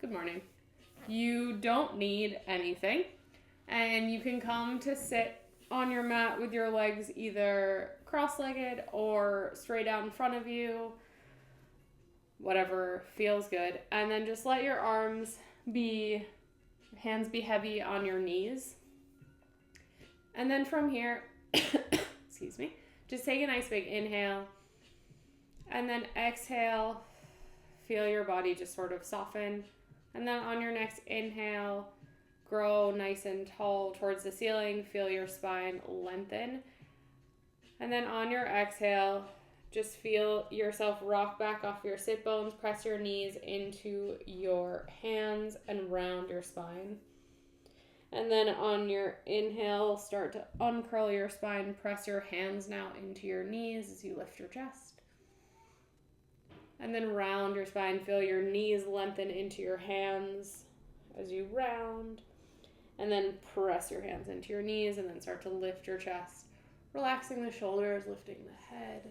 Good morning. You don't need anything, and you can come to sit on your mat with your legs either cross-legged or straight out in front of you, whatever feels good. And then just let your hands be heavy on your knees. And then from here, excuse me, just take a nice big inhale, and then exhale, feel your body just sort of soften. And then on your next inhale, grow nice and tall towards the ceiling. Feel your spine lengthen. And then on your exhale, just feel yourself rock back off your sit bones. Press your knees into your hands and round your spine. And then on your inhale, start to uncurl your spine. Press your hands now into your knees as you lift your chest. And then round your spine. Feel your knees lengthen into your hands as you round. And then press your hands into your knees and then start to lift your chest. Relaxing the shoulders, lifting the head.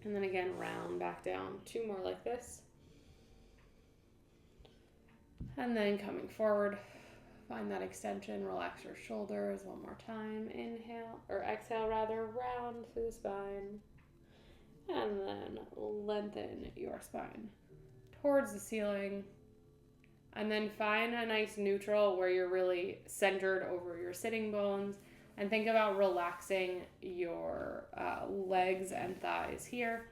And then again, round back down. 2 more like this. And then coming forward, find that extension. Relax your shoulders 1 more time. Inhale, or exhale rather, round through the spine. And then lengthen your spine towards the ceiling. And then find a nice neutral where you're really centered over your sitting bones. And think about relaxing your legs and thighs here.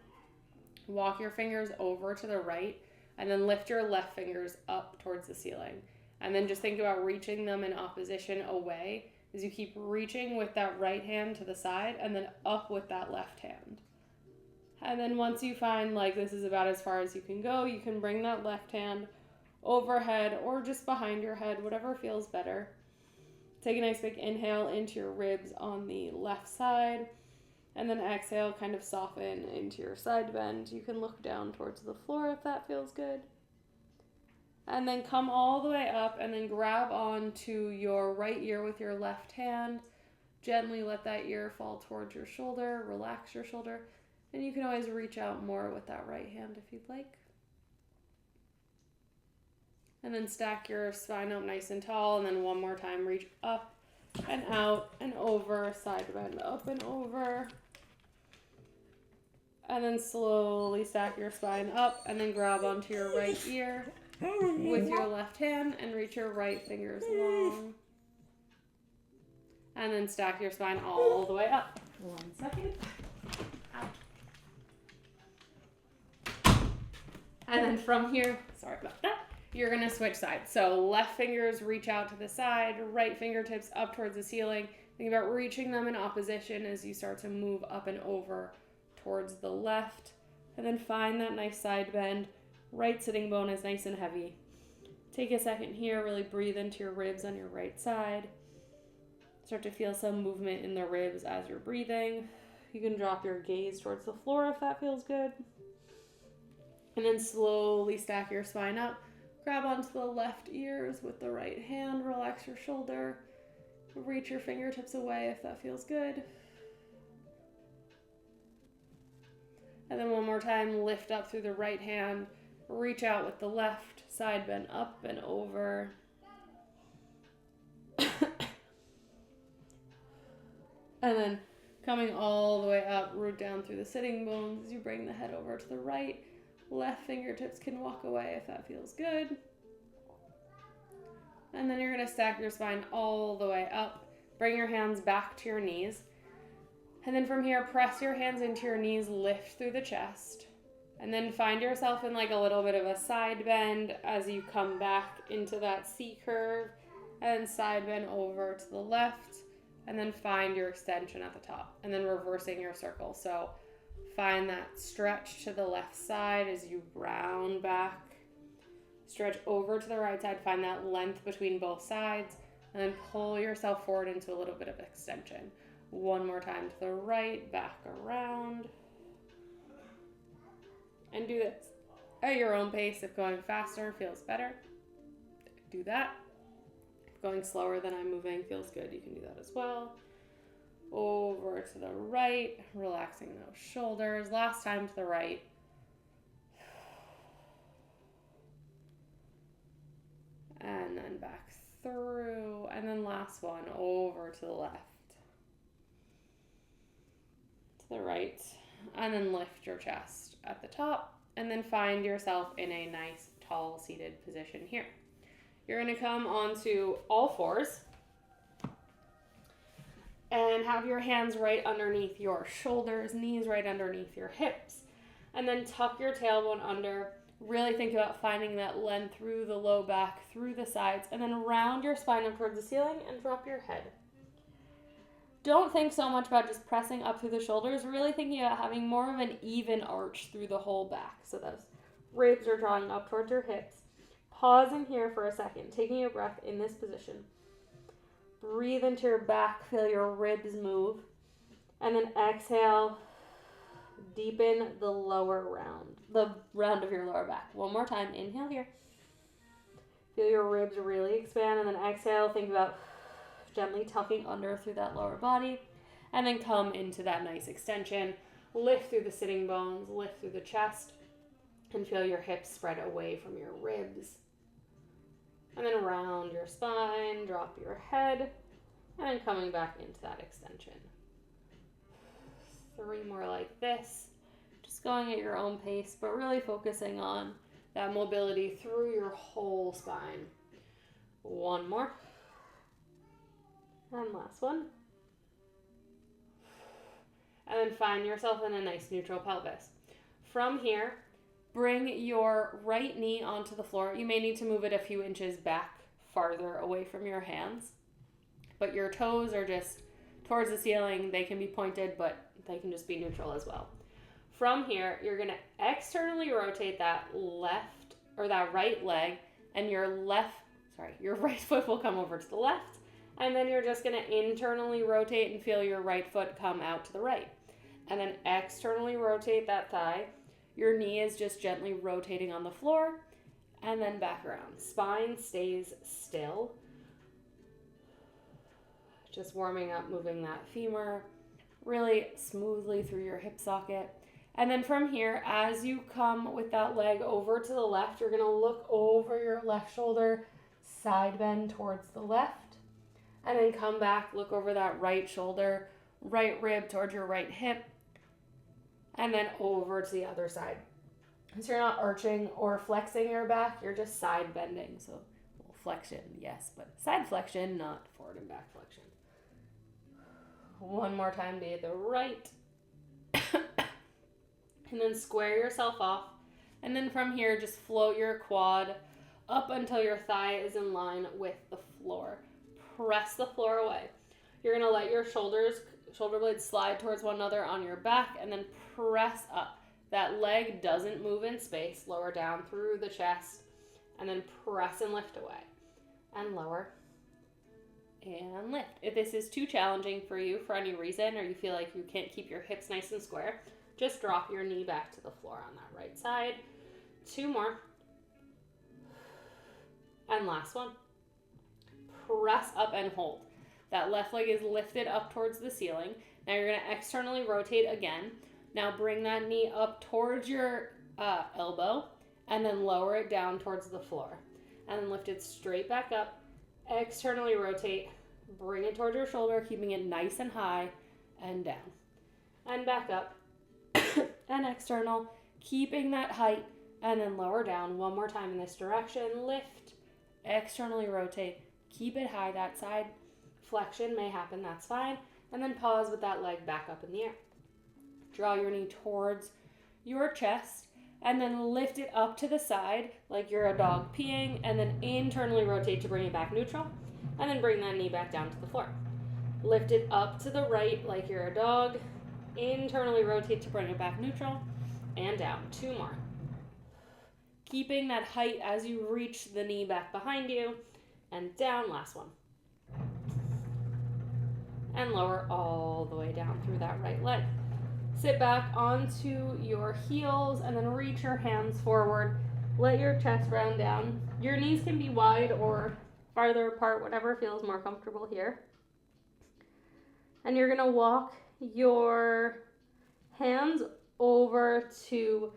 Walk your fingers over to the right and then lift your left fingers up towards the ceiling. And then just think about reaching them in opposition away as you keep reaching with that right hand to the side and then up with that left hand. And then once you find like this is about as far as you can go, you can bring that left hand overhead or just behind your head, whatever feels better. Take a nice big inhale into your ribs on the left side, and then exhale, kind of soften into your side bend. You can look down towards the floor if that feels good. And then come all the way up and then grab onto your right ear with your left hand. Gently let that ear fall towards your shoulder, relax your shoulder. And you can always reach out more with that right hand if you'd like. And then stack your spine up nice and tall. And then 1 more time, reach up and out and over, side bend up and over. And then slowly stack your spine up and then grab onto your right ear with your left hand and reach your right fingers long. And then stack your spine all the way up. 1 second. And then from here, sorry about that, you're going to switch sides. So left fingers reach out to the side, right fingertips up towards the ceiling. Think about reaching them in opposition as you start to move up and over towards the left. And then find that nice side bend. Right sitting bone is nice and heavy. Take a second here, really breathe into your ribs on your right side. Start to feel some movement in the ribs as you're breathing. You can drop your gaze towards the floor if that feels good. And then slowly stack your spine up. Grab onto the left ears with the right hand. Relax your shoulder. Reach your fingertips away if that feels good. And then 1 more time, lift up through the right hand. Reach out with the left, side bend up and over. And then coming all the way up, root down through the sitting bones as you bring the head over to the right. Left fingertips can walk away if that feels good. And then you're going to stack your spine all the way up. Bring your hands back to your knees. And then from here, press your hands into your knees, lift through the chest. And then find yourself in like a little bit of a side bend as you come back into that C curve. And then side bend over to the left. And then find your extension at the top. And then reversing your circle. So find that stretch to the left side as you round back. Stretch over to the right side. Find that length between both sides. And then pull yourself forward into a little bit of extension. 1 more time to the right, back around. And do this at your own pace. If going faster feels better, do that. If going slower than I'm moving feels good, you can do that as well. Over to the right, relaxing those shoulders. Last time to the right. back through, and then last one, over to the left, to the right, and then lift your chest at the top, and then find yourself in a nice tall seated position here. You're going to come onto all fours and have your hands right underneath your shoulders, knees right underneath your hips, and then tuck your tailbone under. Really think about finding that length through the low back, through the sides, and then round your spine up towards the ceiling and drop your head. Don't think so much about just pressing up through the shoulders, really thinking about having more of an even arch through the whole back. So those ribs are drawing up towards your hips. Pausing here for a second, taking a breath in this position. Breathe into your back, feel your ribs move, and then exhale, deepen the lower round, the round of your lower back. One more time, inhale here. Feel your ribs really expand, and then exhale, think about gently tucking under through that lower body, and then come into that nice extension. Lift through the sitting bones, lift through the chest, and feel your hips spread away from your ribs. And then round your spine, drop your head, and then coming back into that extension. 3 more like this. Just going at your own pace, but really focusing on that mobility through your whole spine. 1 more. And last one. And then find yourself in a nice neutral pelvis. From here, bring your right knee onto the floor. You may need to move it a few inches back, farther away from your hands. But your toes are just towards the ceiling. They can be pointed, but they can just be neutral as well. From here, you're going to externally rotate that left or that right leg, and your right foot will come over to the left, and then you're just going to internally rotate and feel your right foot come out to the right. And then externally rotate that thigh. Your knee is just gently rotating on the floor, and then back around. Spine stays still. Just warming up, moving that femur really smoothly through your hip socket. And then from here, as you come with that leg over to the left, you're going to look over your left shoulder, side bend towards the left, and then come back, look over that right shoulder, right rib towards your right hip, and then over to the other side. So you're not arching or flexing your back, you're just side bending. So flexion, yes, but side flexion, not forward and back flexion. 1 more time to the right. And then square yourself off. And then from here, just float your quad up until your thigh is in line with the floor. Press the floor away. You're going to let your shoulder blades slide towards one another on your back, and then press up. That leg doesn't move in space. Lower down through the chest, and then press and lift away. And lower and lift. If this is too challenging for you for any reason, or you feel like you can't keep your hips nice and square, just drop your knee back to the floor on that right side. 2 more. And last one. Press up and hold. That left leg is lifted up towards the ceiling. Now you're going to externally rotate again. Now bring that knee up towards your elbow, and then lower it down towards the floor. And then lift it straight back up. Externally rotate. Bring it towards your shoulder, keeping it nice and high, and down. And back up. And external, keeping that height, and then lower down. 1 more time in this direction. Lift, externally rotate, keep it high. That side flexion may happen, that's fine. And then pause with that leg back up in the air. Draw your knee towards your chest, and then lift it up to the side like you're a dog peeing, and then internally rotate to bring it back neutral, and then bring that knee back down to the floor. Lift it up to the right like you're a dog. Internally rotate to bring it back neutral, and down. 2 more. Keeping that height as you reach the knee back behind you, and down. Last one. And lower all the way down through that right leg. Sit back onto your heels, and then reach your hands forward. Let your chest round down. Your knees can be wide or farther apart, whatever feels more comfortable here. And you're going to walk your hands over to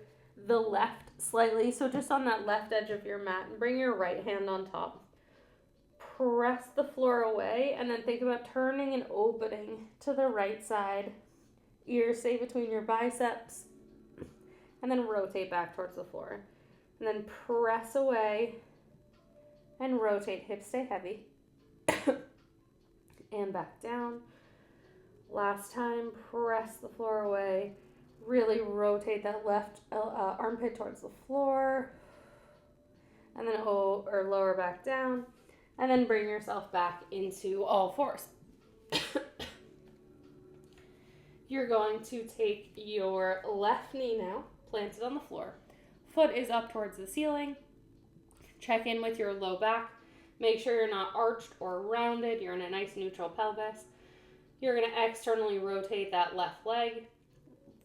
the left slightly, so just on that left edge of your mat, and bring your right hand on top. press the floor away, and then think about turning and opening to the right side. Ears stay between your biceps, and then rotate back towards the floor. And then press away and rotate. Hips stay heavy. And back down. Last time, press the floor away. Really rotate that left armpit towards the floor. And then lower back down. And then bring yourself back into all fours. You're going to take your left knee now, plant it on the floor. Foot is up towards the ceiling. Check in with your low back. Make sure you're not arched or rounded. You're in a nice neutral pelvis. You're going to externally rotate that left leg.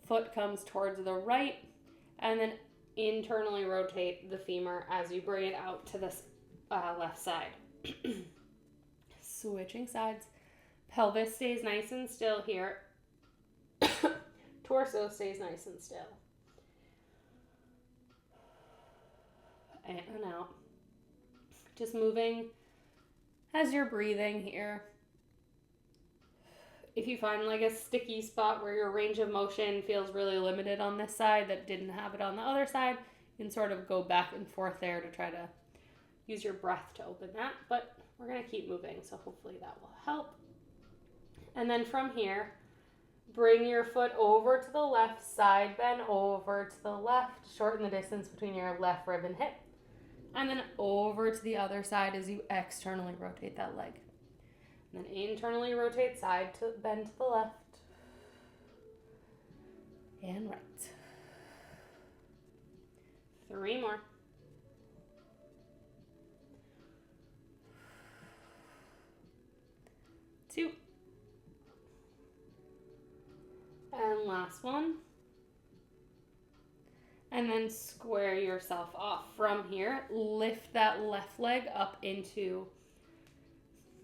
Foot comes towards the right. And then internally rotate the femur as you bring it out to the left side. Switching sides. Pelvis stays nice and still here. Torso stays nice and still. And out. Just moving as you're breathing here. If you find like a sticky spot where your range of motion feels really limited on this side that didn't have it on the other side, you can sort of go back and forth there to try to use your breath to open that. But we're going to keep moving, so hopefully that will help. And then from here, bring your foot over to the left side, bend over to the left, shorten the distance between your left rib and hip. And then over to the other side as you externally rotate that leg. And then internally rotate side to bend to the left. And right. 3 more. 2. And last one. And then square yourself off. From here, lift that left leg up into,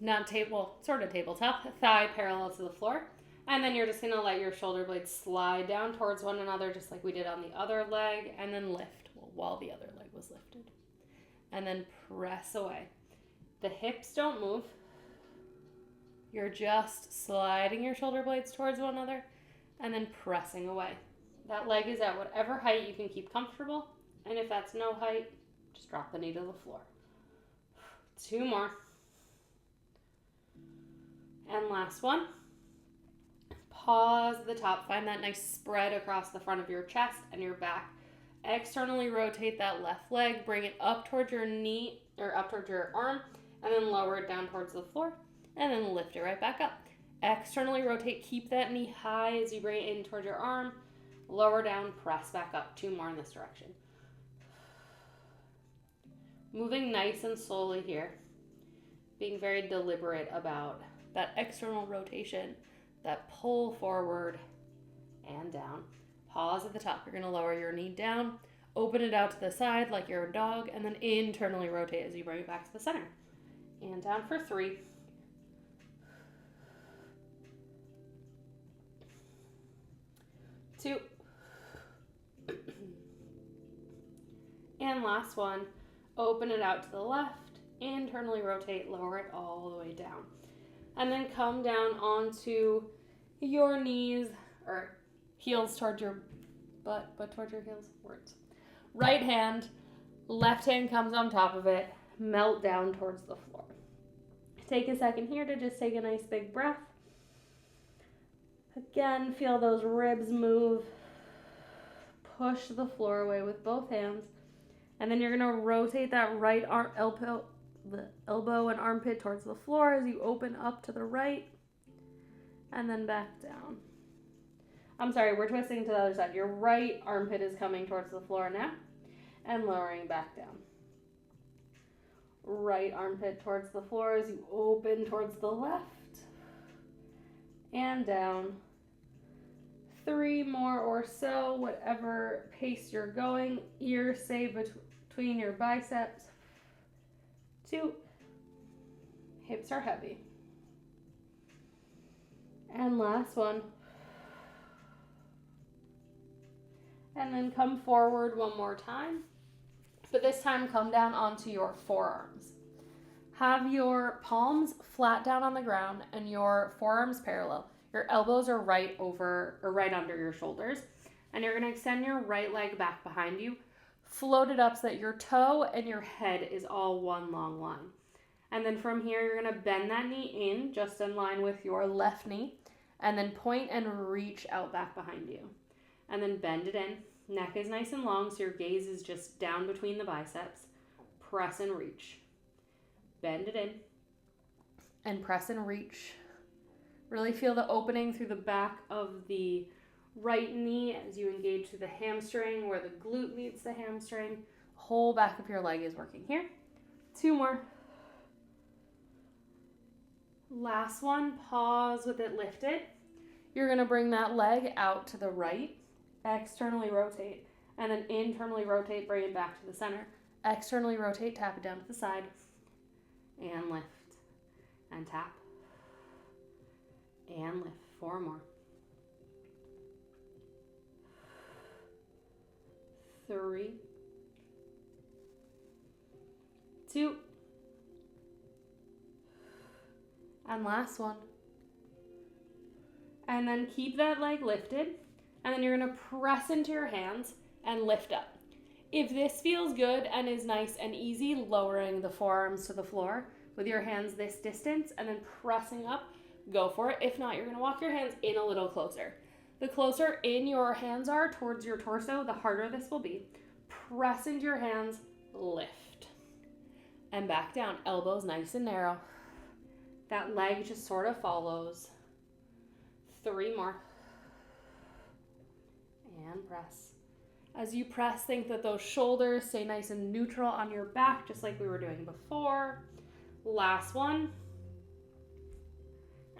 sort of tabletop, thigh parallel to the floor. And then you're just going to let your shoulder blades slide down towards one another, just like we did on the other leg, and then lift while the other leg was lifted. And then press away. The hips don't move. You're just sliding your shoulder blades towards one another and then pressing away. That leg is at whatever height you can keep comfortable. And if that's no height, just drop the knee to the floor. 2 more. And last one. Pause at the top. Find that nice spread across the front of your chest and your back. Externally rotate that left leg. Bring it up towards your knee, or up towards your arm, and then lower it down towards the floor. And then lift it right back up. Externally rotate. Keep that knee high as you bring it in towards your arm. Lower down, press back up. 2 more in this direction. Moving nice and slowly here. Being very deliberate about that external rotation, that pull forward and down. Pause at the top. You're going to lower your knee down, open it out to the side like you're a dog, and then internally rotate as you bring it back to the center. And down for 3. 2. And last one, open it out to the left, internally rotate, lower it all the way down. And then come down onto your knees, or heels towards your butt towards your heels, words. Right hand, left hand comes on top of it, melt down towards the floor. Take a second here to just take a nice big breath. Again, feel those ribs move. Push the floor away with both hands. And then you're going to rotate that right the elbow and armpit towards the floor as you open up to the right. And then back down. I'm sorry, we're twisting to the other side. Your right armpit is coming towards the floor now. And lowering back down. Right armpit towards the floor as you open towards the left. And down. 3 more or so, whatever pace you're going. Ears stay between your biceps. 2. Hips are heavy. And last one. And then come forward one more time. But this time come down onto your forearms. Have your palms flat down on the ground and your forearms parallel. Your elbows are right over or right under your shoulders. And you're going to extend your right leg back behind you. Float it up so that your toe and your head is all one long line. And then from here, you're going to bend that knee in just in line with your left knee. And then point and reach out back behind you. And then bend it in. Neck is nice and long, so your gaze is just down between the biceps. Press and reach. Bend it in. And press and reach. Really feel the opening through the back of the right knee as you engage through the hamstring where the glute meets the hamstring. The whole back of your leg is working here. 2 more. Last one, pause with it lifted. You're going to bring that leg out to the right, externally rotate, and then internally rotate, bring it back to the center. Externally rotate, tap it down to the side, and lift, and tap, and lift. 4 more. 3, 2, and last one. And then keep that leg lifted, and then you're going to press into your hands and lift up. If this feels good and is nice and easy, lowering the forearms to the floor with your hands this distance and then pressing up, go for it. If not, you're going to walk your hands in a little closer. The closer in your hands are towards your torso, the harder this will be. Press into your hands, lift, and back down. Elbows nice and narrow. That leg just sort of follows. 3 more. And press. As you press, think that those shoulders stay nice and neutral on your back, just like we were doing before. Last one.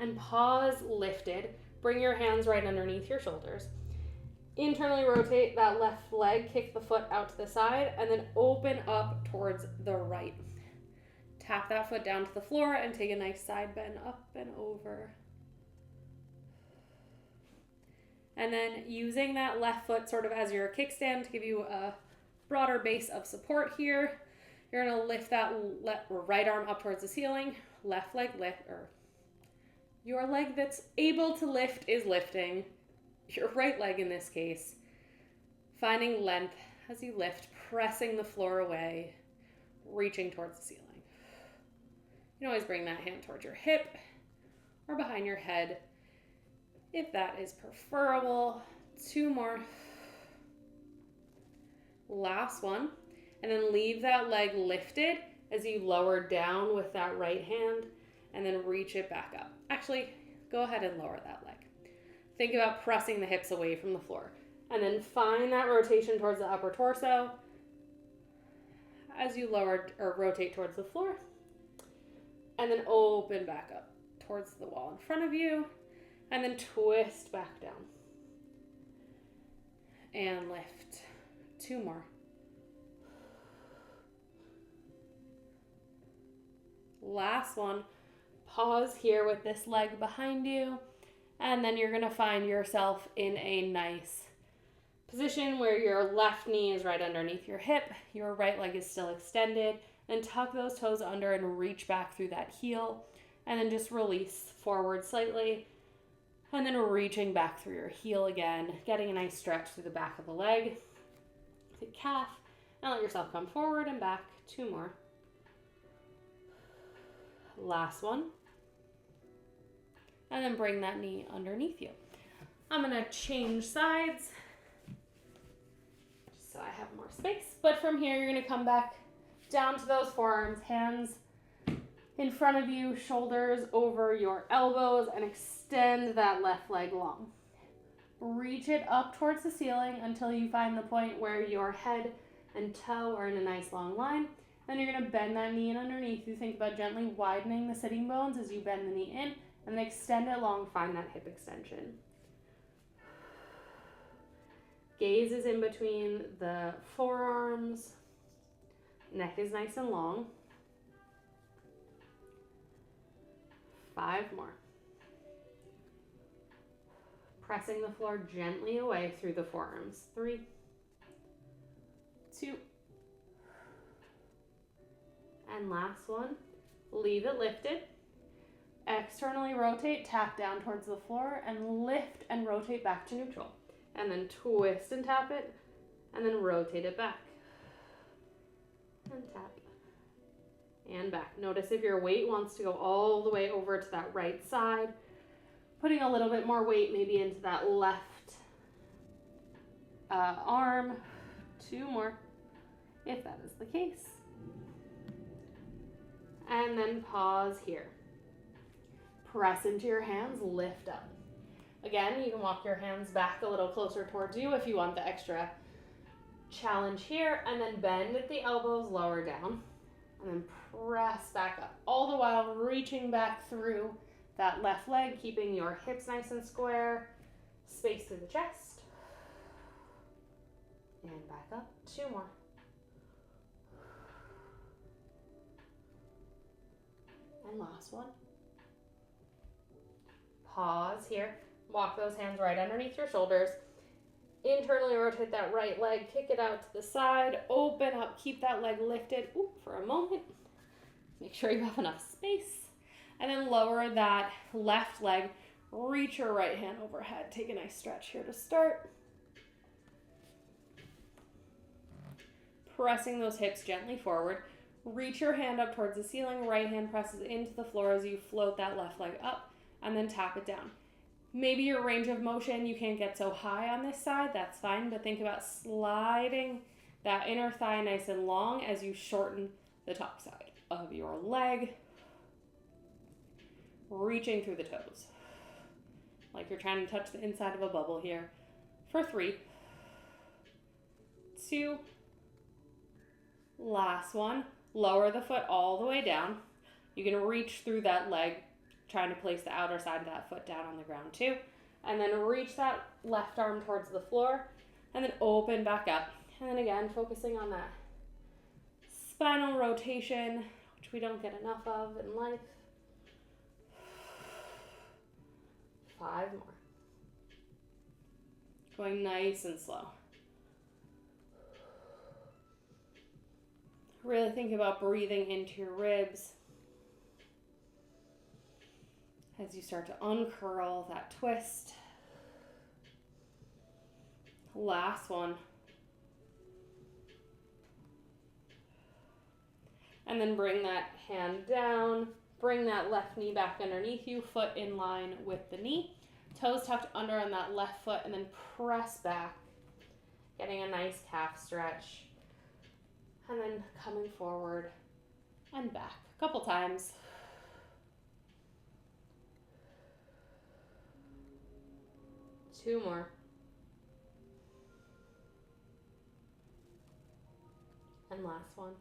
And pause, lifted. Bring your hands right underneath your shoulders. Internally rotate that left leg, kick the foot out to the side, and then open up towards the right. Tap that foot down to the floor and take a nice side bend up and over. And then using that left foot sort of as your kickstand to give you a broader base of support here, you're going to lift that right arm up towards the ceiling, left leg lift, or your leg that's able to lift is lifting, your right leg in this case, finding length as you lift, pressing the floor away, reaching towards the ceiling. You can always bring that hand towards your hip or behind your head if that is preferable. 2 more. Last one. And then leave that leg lifted as you lower down with that right hand and then reach it back up. Actually, go ahead and lower that leg. Think about pressing the hips away from the floor. And then find that rotation towards the upper torso as you lower or rotate towards the floor. And then open back up towards the wall in front of you. And then twist back down. And lift. 2 more. Last one. Pause here with this leg behind you. And then you're going to find yourself in a nice position where your left knee is right underneath your hip. Your right leg is still extended. Then tuck those toes under and reach back through that heel. And then just release forward slightly. And then reaching back through your heel again. Getting a nice stretch through the back of the leg. The calf. And let yourself come forward and back. 2 more. Last one. And then bring that knee underneath you. I'm going to change sides just so I have more space. But from here, you're going to come back down to those forearms, hands in front of you, shoulders over your elbows, and extend that left leg long. Reach it up towards the ceiling until you find the point where your head and toe are in a nice long line. Then you're going to bend that knee in underneath you. Think about gently widening the sitting bones as you bend the knee in, and then extend it long, find that hip extension. Gaze is in between the forearms. Neck is nice and long. 5 more. Pressing the floor gently away through the forearms. 3, 2, and last one. Leave it lifted. Externally rotate, tap down towards the floor, and lift and rotate back to neutral. And then twist and tap it, and then rotate it back. And tap. And back. Notice if your weight wants to go all the way over to that right side, putting a little bit more weight maybe into that left arm. 2 more, if that is the case. And then pause here. Press into your hands, lift up. Again, you can walk your hands back a little closer towards you if you want the extra challenge here, and then bend at the elbows, lower down, and then press back up, all the while reaching back through that left leg, keeping your hips nice and square, space through the chest, and back up. 2 more. And last one. Pause here. Walk those hands right underneath your shoulders. Internally rotate that right leg, kick it out to the side, open up, keep that leg lifted for a moment. Make sure you have enough space. And then lower that left leg, reach your right hand overhead. Take a nice stretch here to start. Pressing those hips gently forward. Reach your hand up towards the ceiling, right hand presses into the floor as you float that left leg up, and then tap it down. Maybe your range of motion, you can't get so high on this side, that's fine, but think about sliding that inner thigh nice and long as you shorten the top side of your leg, reaching through the toes, like you're trying to touch the inside of a bubble here, for 3, 2, last one. Lower the foot all the way down. You can reach through that leg, trying to place the outer side of that foot down on the ground too. And then reach that left arm towards the floor, and then open back up. And then again, focusing on that spinal rotation, which we don't get enough of in life. 5 more. Going nice and slow. Really think about breathing into your ribs as you start to uncurl that twist. Last one. And then bring that hand down. Bring that left knee back underneath you, foot in line with the knee. Toes tucked under on that left foot, and then press back, getting a nice calf stretch. And then coming forward and back a couple times. Two more. And last one.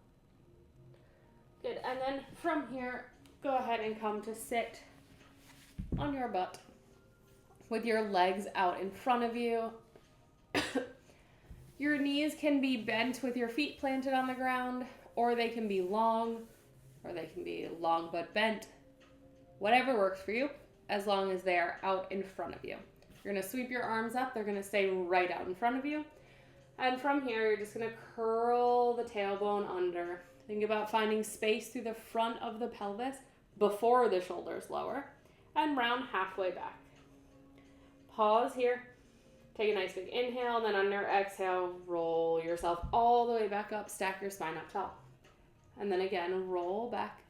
Good. And then from here, go ahead and come to sit on your butt with your legs out in front of you. Your knees can be bent with your feet planted on the ground, or they can be long, or they can be long but bent. Whatever works for you, as long as they are out in front of you. You're going to sweep your arms up. They're going to stay right out in front of you. And from here, you're just going to curl the tailbone under. Think about finding space through the front of the pelvis before the shoulders lower, and round halfway back. Pause here. Take a nice big inhale, and then on your exhale, roll yourself all the way back up, stack your spine up tall. And then again, roll back.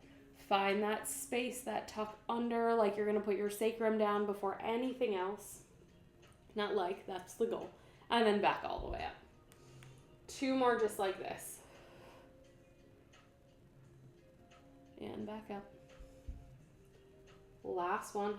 Find that space, that tuck under, like you're going to put your sacrum down before anything else. Not like, that's the goal. And then back all the way up. 2 more just like this. And back up. Last one.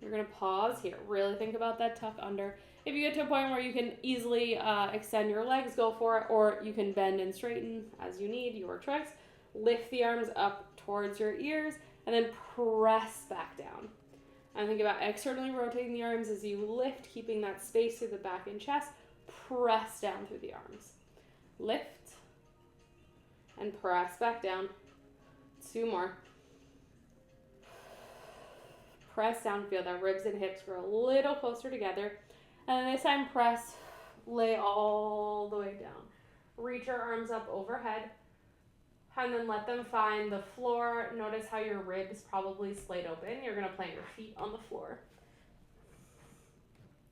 You're going to pause here. Really think about that tuck under. If you get to a point where you can easily extend your legs, go for it. Or you can bend and straighten as you need, your choice. Lift the arms up towards your ears and then press back down. And think about externally rotating the arms as you lift, keeping that space through the back and chest. Press down through the arms. Lift and press back down. 2 more. Press down, feel that ribs and hips grow a little closer together. And this time, press, lay all the way down. Reach your arms up overhead. And then let them find the floor. Notice how your ribs probably splayed open. You're going to plant your feet on the floor.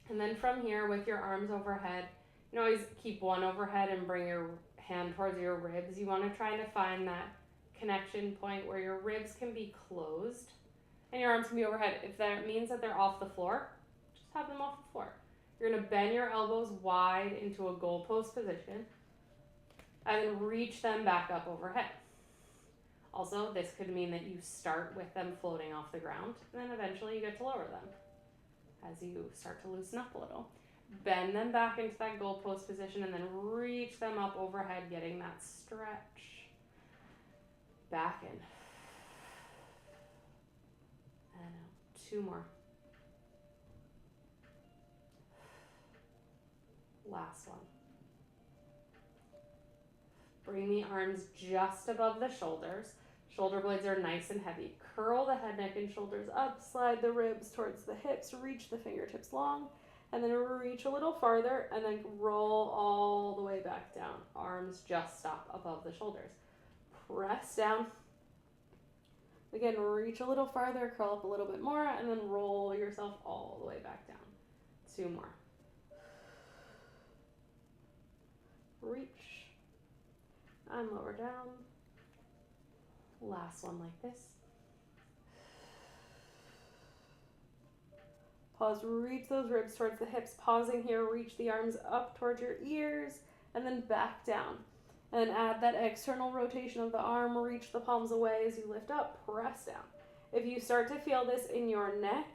And then from here, with your arms overhead, you can always keep one overhead and bring your hand towards your ribs. You want to try to find that connection point where your ribs can be closed and your arms can be overhead. If that means that they're off the floor, just have them off the floor. You're going to bend your elbows wide into a goalpost position and then reach them back up overhead. Also, this could mean that you start with them floating off the ground and then eventually you get to lower them as you start to loosen up a little. Bend them back into that goalpost position and then reach them up overhead, getting that stretch. Back in. And out. 2 more. Last one. Bring the arms just above the shoulders. Shoulder blades are nice and heavy. Curl the head, neck, and shoulders up. Slide the ribs towards the hips. Reach the fingertips long. And then reach a little farther. And then roll all the way back down. Arms just stop above the shoulders. Press down. Again, reach a little farther. Curl up a little bit more. And then roll yourself all the way back down. 2 more. Reach. And lower down. Last one like this. Pause, reach those ribs towards the hips. Pausing here, reach the arms up towards your ears and then back down. And then add that external rotation of the arm. Reach the palms away as you lift up, press down. If you start to feel this in your neck,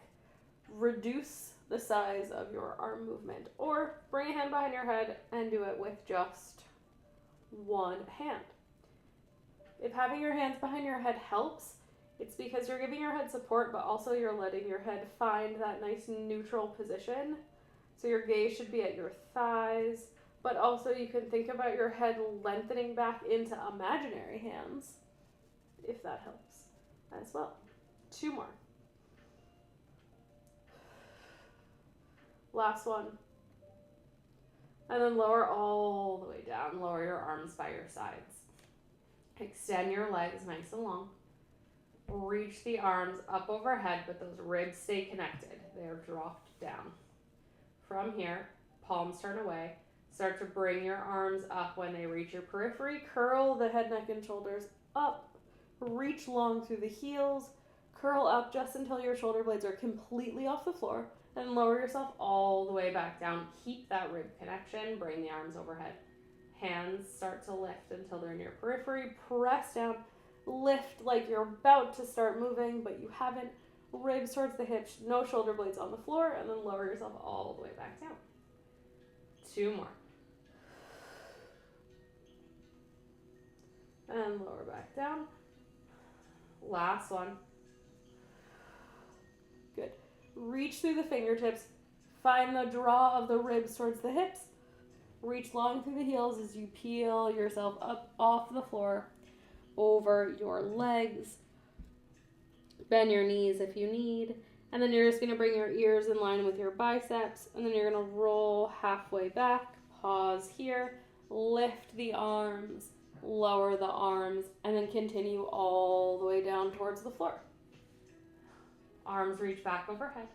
reduce the size of your arm movement or bring a hand behind your head and do it with just one hand. If having your hands behind your head helps, it's because you're giving your head support, but also you're letting your head find that nice neutral position. So your gaze should be at your thighs, but also you can think about your head lengthening back into imaginary hands, if that helps as well. 2 more. Last one. And then lower all the way down. Lower your arms by your sides. Extend your legs nice and long. Reach the arms up overhead, but those ribs stay connected. They're dropped down. From here, palms turn away. Start to bring your arms up when they reach your periphery. Curl the head, neck, and shoulders up. Reach long through the heels. Curl up just until your shoulder blades are completely off the floor. And lower yourself all the way back down. Keep that rib connection. Bring the arms overhead. Hands start to lift until they're near periphery. Press down. Lift like you're about to start moving, but you haven't. Ribs towards the hips. No shoulder blades on the floor. And then lower yourself all the way back down. 2 more. And lower back down. Last one. Good. Reach through the fingertips. Find the draw of the ribs towards the hips. Reach long through the heels as you peel yourself up off the floor, over your legs. Bend your knees if you need. And then you're just going to bring your ears in line with your biceps. And then you're going to roll halfway back. Pause here. Lift the arms. Lower the arms. And then continue all the way down towards the floor. Arms reach back overhead.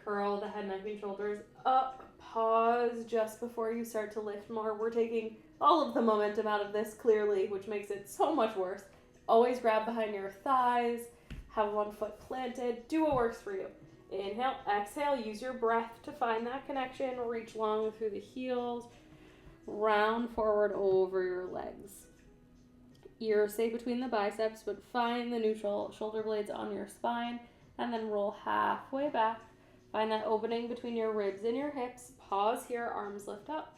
Curl the head, neck, and shoulders up. Pause just before you start to lift more. We're taking all of the momentum out of this clearly, which makes it so much worse. Always grab behind your thighs. Have one foot planted. Do what works for you. Inhale, exhale. Use your breath to find that connection. Reach long through the heels. Round forward over your legs. Ears stay between the biceps, but find the neutral shoulder blades on your spine. And then roll halfway back. Find that opening between your ribs and your hips. Pause here, arms lift up.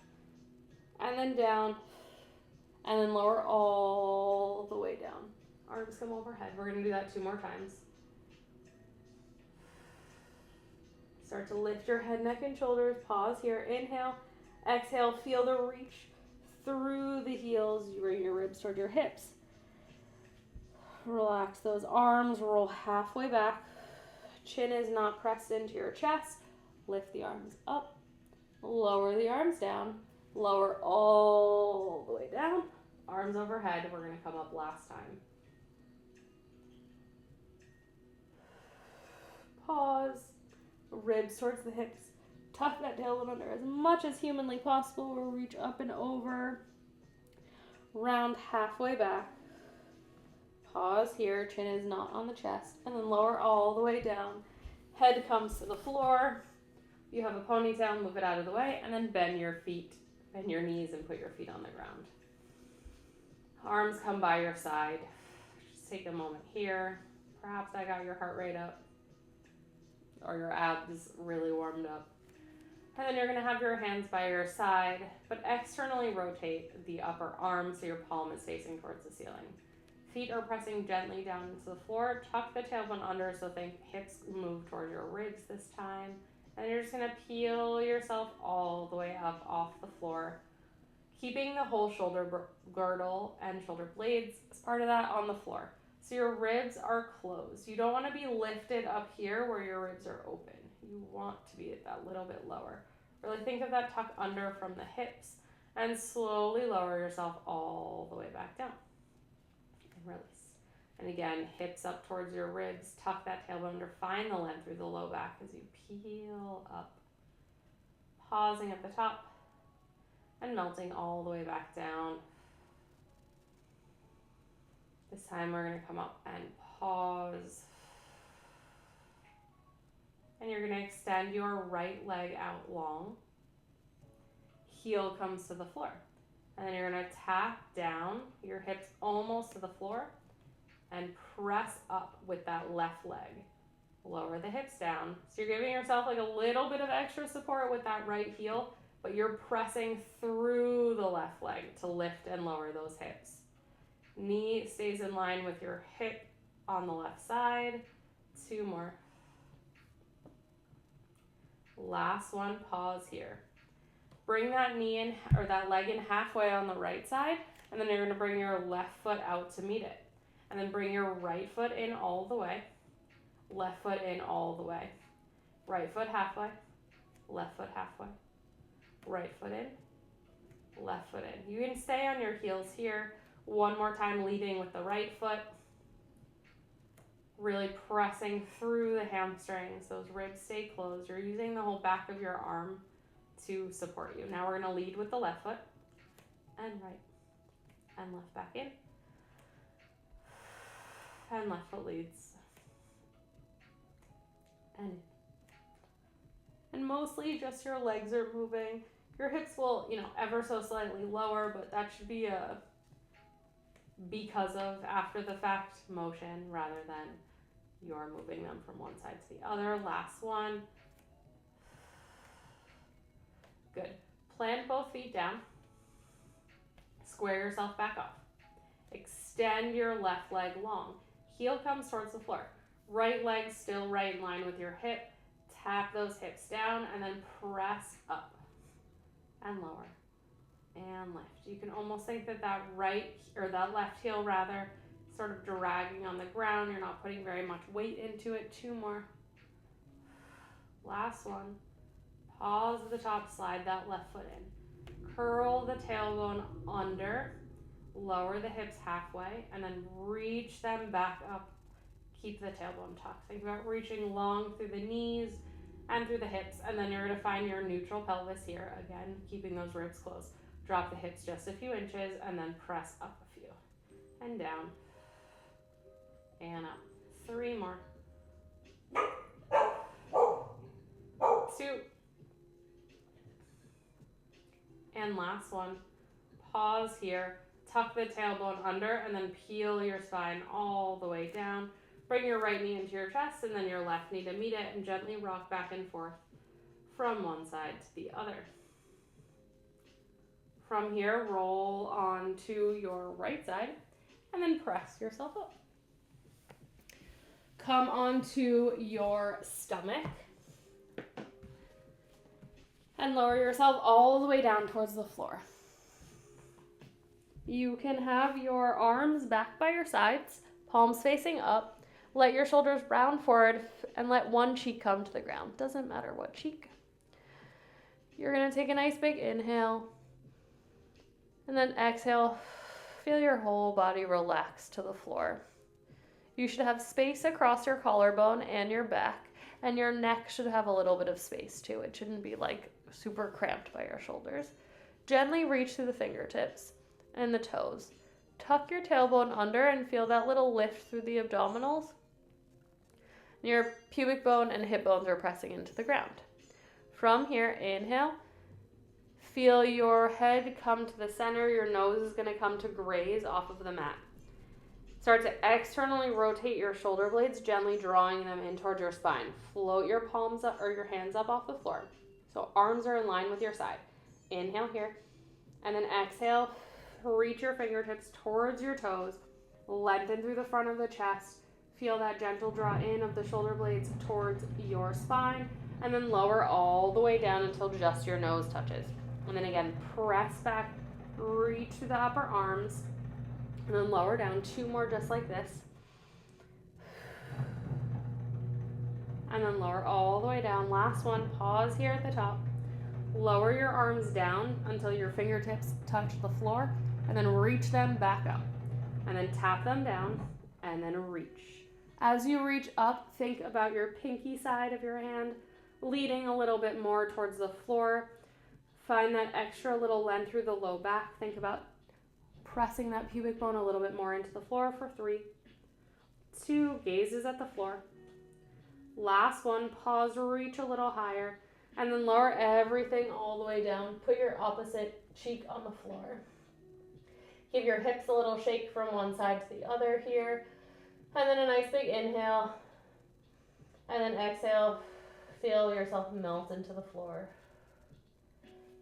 And then down. And then lower all the way down. Arms come overhead. We're going to do that 2 more times. Start to lift your head, neck, and shoulders. Pause here. Inhale. Exhale. Feel the reach through the heels. You bring your ribs toward your hips. Relax those arms. Roll halfway back. Chin is not pressed into your chest. Lift the arms up. Lower the arms down. Lower all the way down. Arms overhead. We're going to come up last time. Pause. Ribs towards the hips. Tuck that tailbone under as much as humanly possible. We'll reach up and over. Round halfway back. Pause here. Chin is not on the chest. And then lower all the way down. Head comes to the floor. You have a ponytail, move it out of the way, and then bend your knees and put your feet on the ground. Arms come by your side. Just take a moment here. Perhaps I got your heart rate up or your abs really warmed up. And then you're going to have your hands by your side, but externally rotate the upper arm so your palm is facing towards the ceiling. Feet are pressing gently down into the floor. Tuck the tailbone under so think hips move towards your ribs this time. And you're just going to peel yourself all the way up off the floor, keeping the whole shoulder girdle and shoulder blades as part of that on the floor. So your ribs are closed. You don't want to be lifted up here where your ribs are open. You want to be at that little bit lower. Really think of that tuck under from the hips and slowly lower yourself all the way back down. And release. And again, hips up towards your ribs. Tuck that tailbone under. Find the length through the low back as you peel up. Pausing at the top and melting all the way back down. This time we're going to come up and pause. And you're going to extend your right leg out long. Heel comes to the floor. And then you're going to tap down your hips almost to the floor and press up with that left leg. Lower the hips down. So you're giving yourself like a little bit of extra support with that right heel, but you're pressing through the left leg to lift and lower those hips. Knee stays in line with your hip on the left side. 2 more. Last one, pause here. Bring that knee in, or that leg in halfway on the right side, and then you're going to bring your left foot out to meet it. And then bring your right foot in all the way. Left foot in all the way. Right foot halfway. Left foot halfway. Right foot in. Left foot in. You can stay on your heels here. One more time, leading with the right foot. Really pressing through the hamstrings. Those ribs stay closed. You're using the whole back of your arm to support you. Now we're going to lead with the left foot. And right. And left back in. And left foot leads. And mostly just your legs are moving. Your hips will, ever so slightly lower, but that should be a because of after the fact motion rather than you're moving them from one side to the other. Last one. Good. Plant both feet down. Square yourself back up. Extend your left leg long. Heel comes towards the floor. Right leg still right in line with your hip. Tap those hips down and then press up and lower and lift. You can almost think that that left heel rather sort of dragging on the ground. You're not putting very much weight into it. 2 more. Last one. Pause at the top, slide that left foot in. Curl the tailbone under, lower the hips halfway, and then reach them back up. Keep the tailbone tucked. Think about reaching long through the knees and through the hips, and then you're going to find your neutral pelvis here. Again, keeping those ribs closed. Drop the hips just a few inches, and then press up a few. And down. And up. 3 more. 2. And last one. Pause here. Tuck the tailbone under, and then peel your spine all the way down. Bring your right knee into your chest and then your left knee to meet it and gently rock back and forth from one side to the other. From here, roll onto your right side and then press yourself up. Come onto your stomach and lower yourself all the way down towards the floor. You can have your arms back by your sides, palms facing up. Let your shoulders round forward and let one cheek come to the ground. Doesn't matter what cheek. You're going to take a nice big inhale and then exhale. feel your whole body relax to the floor. You should have space across your collarbone and your back, and your neck should have a little bit of space too. It shouldn't be like super cramped by your shoulders. Gently reach through the fingertips and the toes. Tuck your tailbone under and feel that little lift through the abdominals. Your pubic bone and hip bones are pressing into the ground. From here, inhale. Feel your head come to the center. Your nose is going to come to graze off of the mat. Start to externally rotate your shoulder blades, gently drawing them in towards your spine. Float your palms up or your hands up off the floor. So arms are in line with your side. Inhale here. And then exhale. Reach your fingertips towards your toes. Lengthen through the front of the chest. Feel that gentle draw in of the shoulder blades towards your spine. And then lower all the way down until just your nose touches. And then again, press back. Reach through the upper arms. And then lower down. 2 more just like this. And then lower all the way down. Last one. Pause here at the top. Lower your arms down until your fingertips touch the floor. And then reach them back up. And then tap them down. And then reach. As you reach up, think about your pinky side of your hand leading a little bit more towards the floor. Find that extra little length through the low back. Think about pressing that pubic bone a little bit more into the floor for 3, 2, gazes at the floor. Last one, pause, reach a little higher, and then lower everything all the way down. Put your opposite cheek on the floor. Give your hips a little shake from one side to the other here. And then a nice big inhale. And then exhale, feel yourself melt into the floor.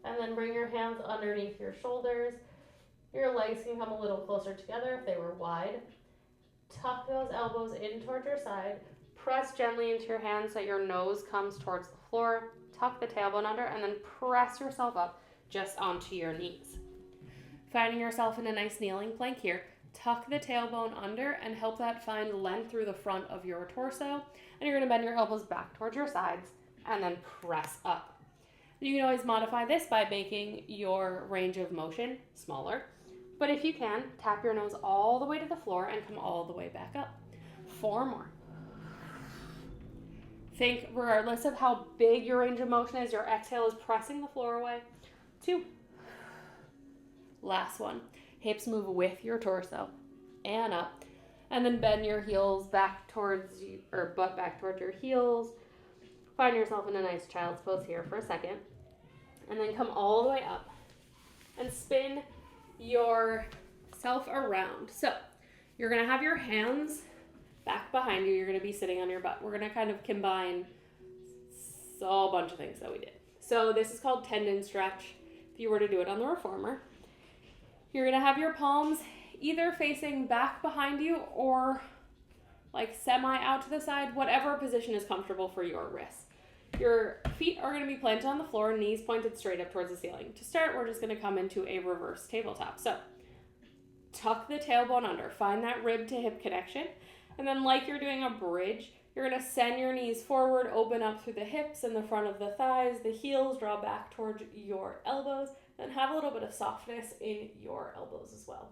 And then bring your hands underneath your shoulders. Your legs can come a little closer together if they were wide. Tuck those elbows in towards your side. Press gently into your hands so that your nose comes towards the floor. Tuck the tailbone under and then press yourself up just onto your knees. Finding yourself in a nice kneeling plank here. Tuck the tailbone under and help that find length through the front of your torso. And you're going to bend your elbows back towards your sides and then press up. You can always modify this by making your range of motion smaller. But if you can, tap your nose all the way to the floor and come all the way back up. 4 more. Think, regardless of how big your range of motion is, your exhale is pressing the floor away. 2. Last one. Hips move with your torso and up. And then bend your heels back towards you, or butt back towards your heels. Find yourself in a nice child's pose here for a second. And then come all the way up. And spin yourself around. So you're going to have your hands back behind you. You're going to be sitting on your butt. We're going to kind of combine a whole bunch of things that we did. So this is called tendon stretch. If you were to do it on the reformer, you're going to have your palms either facing back behind you or like semi out to the side, whatever position is comfortable for your wrists. Your feet are going to be planted on the floor, knees pointed straight up towards the ceiling. To start, we're just going to come into a reverse tabletop. So tuck the tailbone under, find that rib to hip connection, and then like you're doing a bridge, you're going to send your knees forward, open up through the hips and the front of the thighs, the heels draw back towards your elbows, and have a little bit of softness in your elbows as well.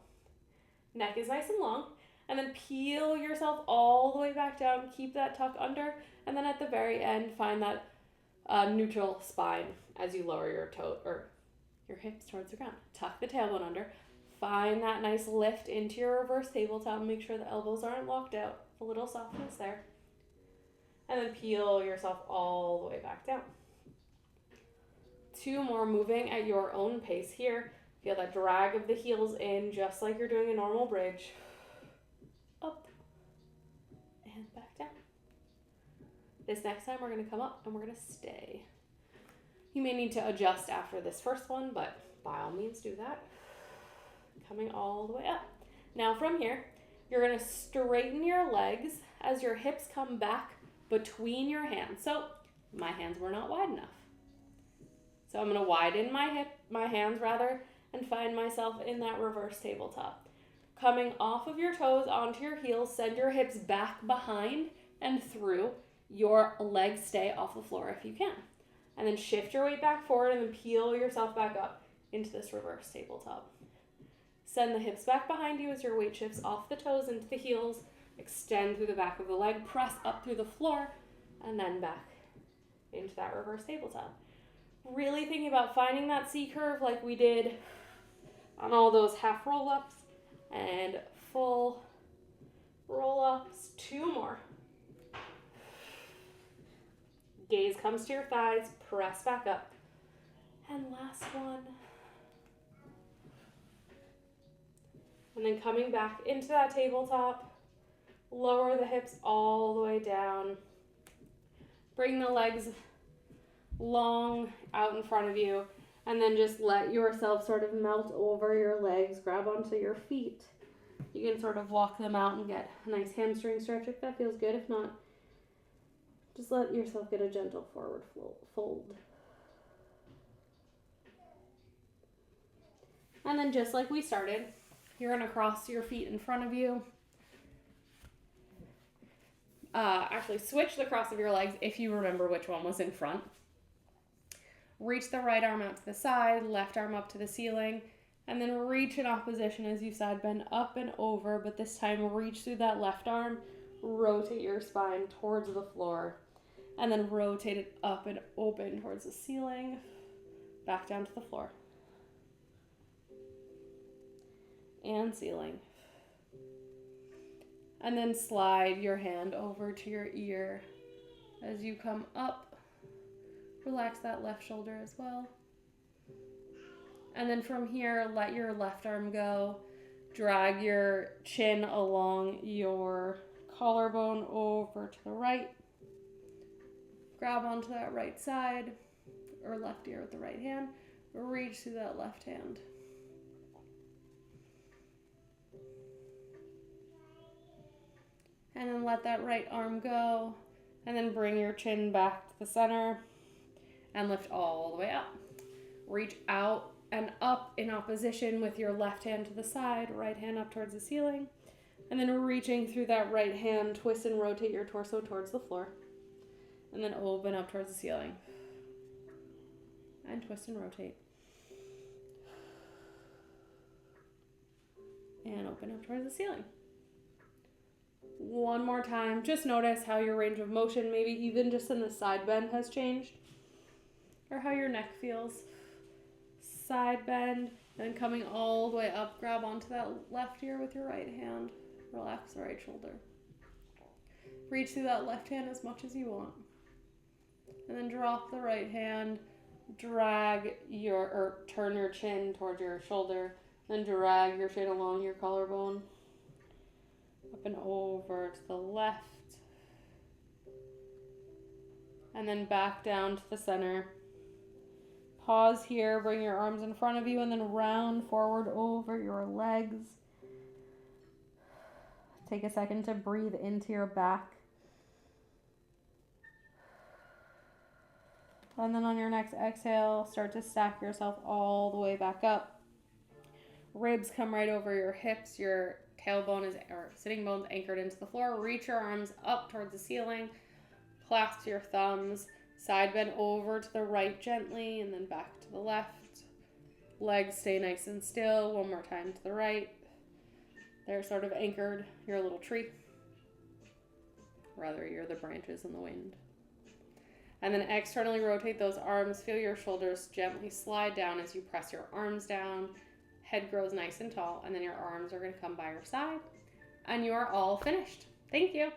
Neck is nice and long, and then peel yourself all the way back down, keep that tuck under, and then at the very end, find that neutral spine as you lower your toe or your hips towards the ground. Tuck the tailbone under, find that nice lift into your reverse tabletop, make sure the elbows aren't locked out, a little softness there, and then peel yourself all the way back down. 2 more, moving at your own pace here. Feel that drag of the heels in, just like you're doing a normal bridge. Up and back down. This next time we're going to come up and we're going to stay. You may need to adjust after this first one, but by all means do that. Coming all the way up. Now from here, you're going to straighten your legs as your hips come back between your hands. So my hands were not wide enough. So I'm going to widen my hands and find myself in that reverse tabletop. Coming off of your toes onto your heels, send your hips back behind and through. Your legs stay off the floor if you can. And then shift your weight back forward and then peel yourself back up into this reverse tabletop. Send the hips back behind you as your weight shifts off the toes into the heels. Extend through the back of the leg, press up through the floor, and then back into that reverse tabletop. Really thinking about finding that C curve like we did on all those half roll-ups and full roll-ups. 2 more. Gaze comes to your thighs, press back up. And last one. And then coming back into that tabletop, lower the hips all the way down. Bring the legs long out in front of you, and then just let yourself sort of melt over your legs, grab onto your feet. You can sort of walk them out and get a nice hamstring stretch if that feels good. If not, just let yourself get a gentle forward fold. And then just like we started, you're going to cross your feet in front of you. Actually, switch the cross of your legs if you remember which one was in front. Reach the right arm out to the side, left arm up to the ceiling, and then reach in opposition as you side bend up and over, but this time reach through that left arm, rotate your spine towards the floor, and then rotate it up and open towards the ceiling, back down to the floor. And ceiling. And then slide your hand over to your ear as you come up. Relax that left shoulder as well. And then from here, let your left arm go. Drag your chin along your collarbone over to the right. Grab onto that right side or left ear with the right hand. Reach through that left hand. And then let that right arm go. And then bring your chin back to the center. And lift all the way up. Reach out and up in opposition with your left hand to the side, right hand up towards the ceiling. And then reaching through that right hand, twist and rotate your torso towards the floor. And then open up towards the ceiling. And twist and rotate. And open up towards the ceiling. One more time. Just notice how your range of motion, maybe even just in the side bend, has changed. Or how your neck feels. Side bend, and coming all the way up, grab onto that left ear with your right hand. Relax the right shoulder. Reach through that left hand as much as you want. And then drop the right hand, turn your chin towards your shoulder, then drag your chin along your collarbone. Up and over to the left. And then back down to the center. Pause here, bring your arms in front of you, and then round forward over your legs. Take a second to breathe into your back. And then on your next exhale, start to stack yourself all the way back up. Ribs come right over your hips, your tailbone or sitting bone's anchored into the floor. Reach your arms up towards the ceiling, clasp your thumbs. Side bend over to the right gently and then back to the left. Legs stay nice and still. One more time to the right. They're sort of anchored. You're a little tree. Rather, you're the branches in the wind. And then externally rotate those arms. Feel your shoulders gently slide down as you press your arms down. Head grows nice and tall. And then your arms are going to come by your side. And you are all finished. Thank you.